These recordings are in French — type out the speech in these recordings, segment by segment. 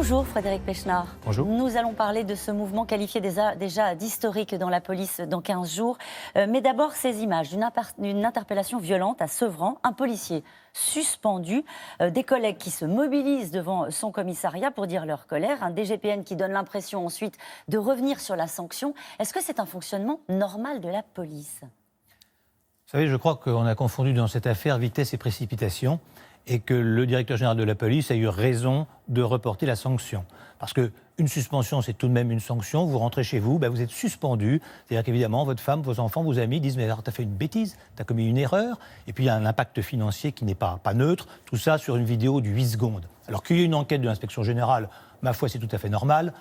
Bonjour Frédéric Pechnard. Bonjour. Nous allons parler de ce mouvement qualifié déjà d'historique dans la police dans 15 jours. Mais d'abord ces images d'une interpellation violente à Sevran, un policier suspendu, des collègues qui se mobilisent devant son commissariat pour dire leur colère, un DGPN qui donne l'impression ensuite de revenir sur la sanction. Est-ce que c'est un fonctionnement normal de la police ? Vous savez, je crois qu'on a confondu dans cette affaire vitesse et précipitation et que le directeur général de la police a eu raison de reporter la sanction. Parce qu'une suspension, c'est tout de même une sanction. Vous rentrez chez vous, vous êtes suspendu. C'est-à-dire qu'évidemment, votre femme, vos enfants, vos amis disent « mais alors, t'as fait une bêtise, t'as commis une erreur ». Et puis, il y a un impact financier qui n'est pas neutre. Tout ça sur une vidéo de 8 secondes. Alors qu'il y ait une enquête de l'inspection générale, ma foi, c'est tout à fait normal.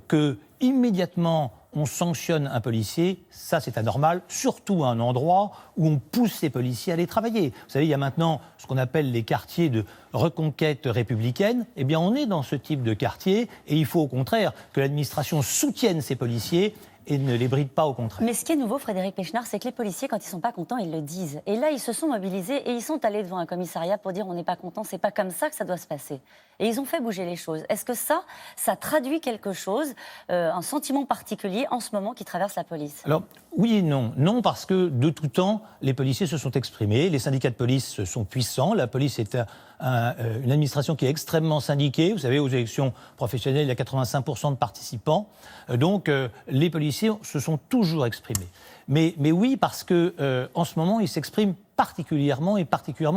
Que immédiatement on sanctionne un policier, ça c'est anormal, surtout à un endroit où on pousse ces policiers à aller travailler. Vous savez, il y a maintenant ce qu'on appelle les quartiers de reconquête républicaine. Eh bien, on est dans ce type de quartier et il faut au contraire que l'administration soutienne ces policiers et ne les bride pas au contraire. Mais ce qui est nouveau, Frédéric Pechnard, c'est que les policiers, quand ils ne sont pas contents, ils le disent. Et là, ils se sont mobilisés et ils sont allés devant un commissariat pour dire on n'est pas content, c'est pas comme ça que ça doit se passer. Et ils ont fait bouger les choses. Est-ce que ça traduit quelque chose, un sentiment particulier en ce moment qui traverse la police ? Alors, oui et non. Non, parce que de tout temps, les policiers se sont exprimés, les syndicats de police sont puissants, la police est une administration qui est extrêmement syndiquée. Vous savez, aux élections professionnelles, il y a 85% de participants. Donc, les policiers se sont toujours exprimés. Mais oui, parce que en ce moment, ils s'expriment particulièrement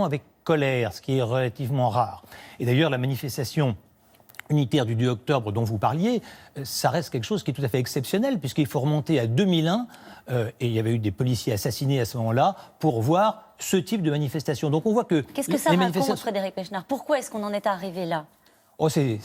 avec colère, ce qui est relativement rare. Et d'ailleurs, la manifestation unitaire du 2 octobre dont vous parliez, ça reste quelque chose qui est tout à fait exceptionnel, puisqu'il faut remonter à 2001, et il y avait eu des policiers assassinés à ce moment-là, pour voir ce type de manifestation. Donc on voit que... Qu'est-ce que ça raconte, Frédéric Pechnard ? Pourquoi est-ce qu'on en est arrivé là ? Oh, c'est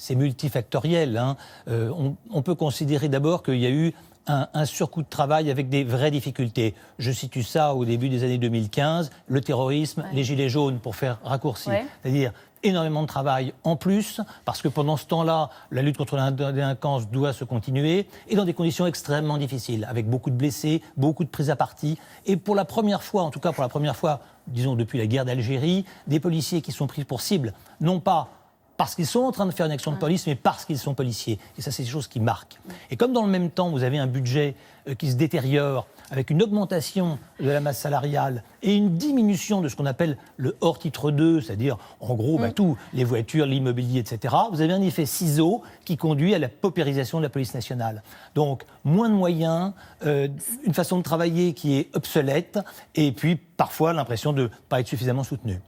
multifactoriel. Hein. On peut considérer d'abord qu'il y a eu un surcoût de travail avec des vraies difficultés. Je situe ça au début des années 2015, le terrorisme, les gilets jaunes, pour faire raccourci. Ouais. C'est-à-dire énormément de travail en plus, parce que pendant ce temps-là, la lutte contre la délinquance doit se continuer, et dans des conditions extrêmement difficiles, avec beaucoup de blessés, beaucoup de prises à partie. Et pour la première fois, en tout cas pour la première fois, disons depuis la guerre d'Algérie, des policiers qui sont pris pour cible, non pas parce qu'ils sont en train de faire une action de police, mais parce qu'ils sont policiers. Et ça, c'est des choses qui marquent. Et comme dans le même temps, vous avez un budget qui se détériore, avec une augmentation de la masse salariale et une diminution de ce qu'on appelle le hors titre 2, c'est-à-dire, en gros, tout, les voitures, l'immobilier, etc., vous avez un effet ciseau qui conduit à la paupérisation de la police nationale. Donc, moins de moyens, une façon de travailler qui est obsolète, et puis, parfois, l'impression de ne pas être suffisamment soutenu.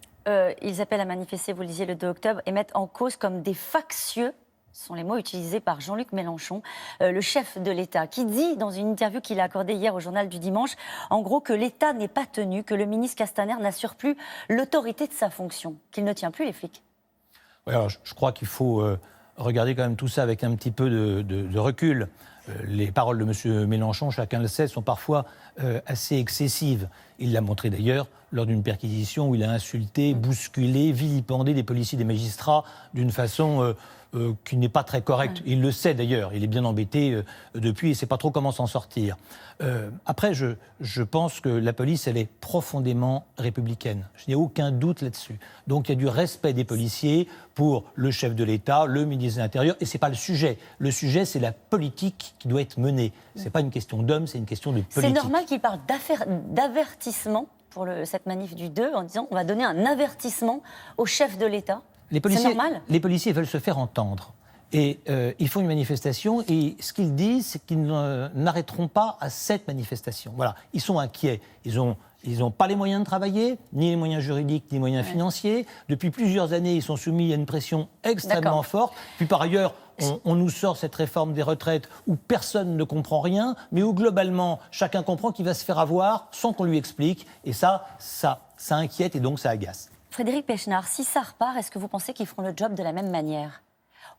Ils appellent à manifester, vous le disiez, le 2 octobre, et mettent en cause comme des factieux, ce sont les mots utilisés par Jean-Luc Mélenchon, le chef de l'État, qui dit dans une interview qu'il a accordée hier au Journal du Dimanche, en gros que l'État n'est pas tenu, que le ministre Castaner n'assure plus l'autorité de sa fonction, qu'il ne tient plus les flics. Oui, alors je crois qu'il faut regarder quand même tout ça avec un petit peu de recul. Les paroles de M. Mélenchon, chacun le sait, sont parfois assez excessives. Il l'a montré d'ailleurs lors d'une perquisition où il a insulté, bousculé, vilipendé des policiers, des magistrats d'une façon qui n'est pas très correcte. Il le sait d'ailleurs, il est bien embêté depuis et ne sait pas trop comment s'en sortir. Après, je pense que la police, elle est profondément républicaine. Je n'ai aucun doute là-dessus. Donc il y a du respect des policiers pour le chef de l'État, le ministre de l'Intérieur, et ce n'est pas le sujet. Le sujet, c'est la politique qui doit être menée. Ce n'est pas une question d'homme, c'est une question de politique. C'est normal qu'il parle d'avertissement pour cette manif du 2, en disant on va donner un avertissement au chef de l'État. C'est normal ? Les policiers veulent se faire entendre. Et ils font une manifestation et ce qu'ils disent, c'est qu'ils n'arrêteront pas à cette manifestation. Voilà, ils sont inquiets. Ils n'ont pas les moyens de travailler, ni les moyens juridiques, ni les moyens financiers. Depuis plusieurs années, ils sont soumis à une pression extrêmement forte. Puis par ailleurs, on nous sort cette réforme des retraites où personne ne comprend rien, mais où globalement, chacun comprend qu'il va se faire avoir sans qu'on lui explique. Et ça inquiète et donc ça agace. Frédéric Pechnard, si ça repart, est-ce que vous pensez qu'ils feront le job de la même manière ?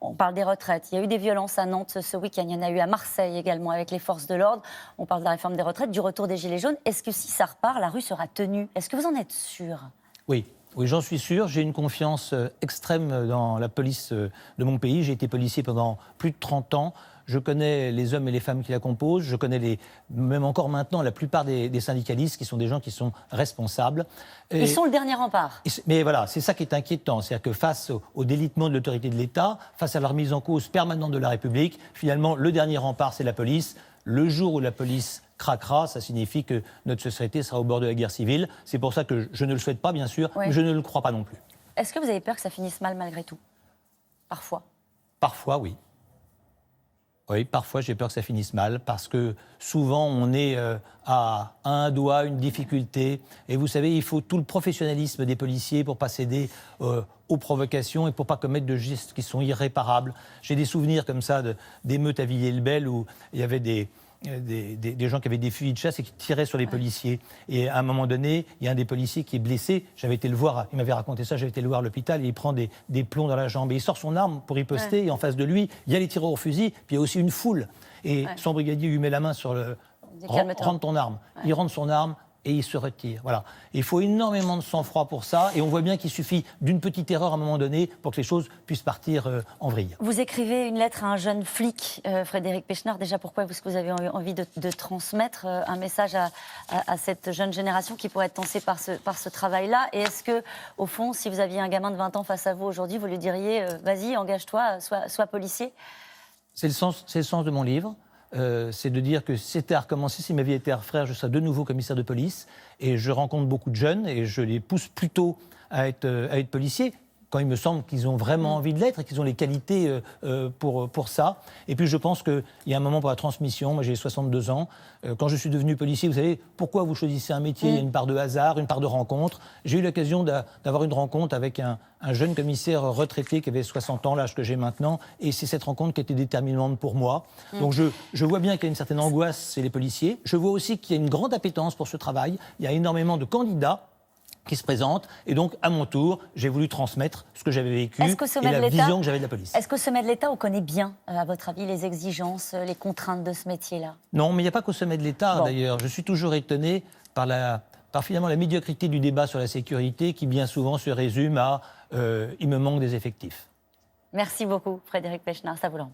On parle des retraites. Il y a eu des violences à Nantes ce week-end. Il y en a eu à Marseille également avec les forces de l'ordre. On parle de la réforme des retraites, du retour des Gilets jaunes. Est-ce que si ça repart, la rue sera tenue ? Est-ce que vous en êtes sûr ? Oui. Oui, j'en suis sûr. J'ai une confiance extrême dans la police de mon pays. J'ai été policier pendant plus de 30 ans. Je connais les hommes et les femmes qui la composent. Je connais même encore maintenant la plupart des syndicalistes qui sont des gens qui sont responsables. Ils sont le dernier rempart. Mais voilà, c'est ça qui est inquiétant. C'est-à-dire que face au délitement de l'autorité de l'État, face à la remise en cause permanente de la République, finalement, le dernier rempart, c'est la police. Le jour où la police craquera, ça signifie que notre société sera au bord de la guerre civile. C'est pour ça que je ne le souhaite pas, bien sûr, Oui. mais je ne le crois pas non plus. Est-ce que vous avez peur que ça finisse mal malgré tout? Parfois. Parfois, oui. Oui, parfois j'ai peur que ça finisse mal, parce que souvent on est à un doigt, une difficulté. Et vous savez, il faut tout le professionnalisme des policiers pour pas céder aux provocations et pour pas commettre de gestes qui sont irréparables. J'ai des souvenirs comme ça d'émeutes à Villiers-le-Bel où il y avait des gens qui avaient des fusils de chasse et qui tiraient sur les policiers. Et à un moment donné, il y a un des policiers qui est blessé. J'avais été le voir, il m'avait raconté ça, j'avais été le voir à l'hôpital, et il prend des plombs dans la jambe. Et il sort son arme pour riposter, et en face de lui, il y a les tireurs au fusil, puis il y a aussi une foule. Et son brigadier lui met la main sur le... Rentre ton arme. Il rentre son arme, et il se retire. Voilà. Il faut énormément de sang-froid pour ça, et on voit bien qu'il suffit d'une petite erreur à un moment donné pour que les choses puissent partir en vrille. Vous écrivez une lettre à un jeune flic, Frédéric Pechnard. Déjà, pourquoi est-ce que vous avez envie de transmettre un message à cette jeune génération qui pourrait être tensée par ce travail-là? Et est-ce que, au fond, si vous aviez un gamin de 20 ans face à vous aujourd'hui, vous lui diriez vas-y, engage-toi, sois policier? C'est le sens de mon livre. C'est de dire que si c'était à recommencer, si ma vie était à refaire, je serais de nouveau commissaire de police. Et je rencontre beaucoup de jeunes et je les pousse plutôt à être policiers, quand il me semble qu'ils ont vraiment envie de l'être et qu'ils ont les qualités pour ça. Et puis je pense qu'il y a un moment pour la transmission. Moi j'ai 62 ans. Quand je suis devenu policier, vous savez, pourquoi vous choisissez un métier? Il y a une part de hasard, une part de rencontre. J'ai eu l'occasion d'avoir une rencontre avec un jeune commissaire retraité qui avait 60 ans, l'âge que j'ai maintenant. Et c'est cette rencontre qui a été déterminante pour moi. Donc je vois bien qu'il y a une certaine angoisse chez les policiers. Je vois aussi qu'il y a une grande appétence pour ce travail. Il y a énormément de candidats qui se présentent. Et donc, à mon tour, j'ai voulu transmettre ce que j'avais vécu et la vision que j'avais de la police. Est-ce qu'au sommet de l'État, on connaît bien, à votre avis, les exigences, les contraintes de ce métier-là? Non, mais il n'y a pas qu'au sommet de l'État, d'ailleurs. Je suis toujours étonné par finalement la médiocrité du débat sur la sécurité qui, bien souvent, se résume à « il me manque des effectifs ». Merci beaucoup, Frédéric Pechnard. Ça vous rend.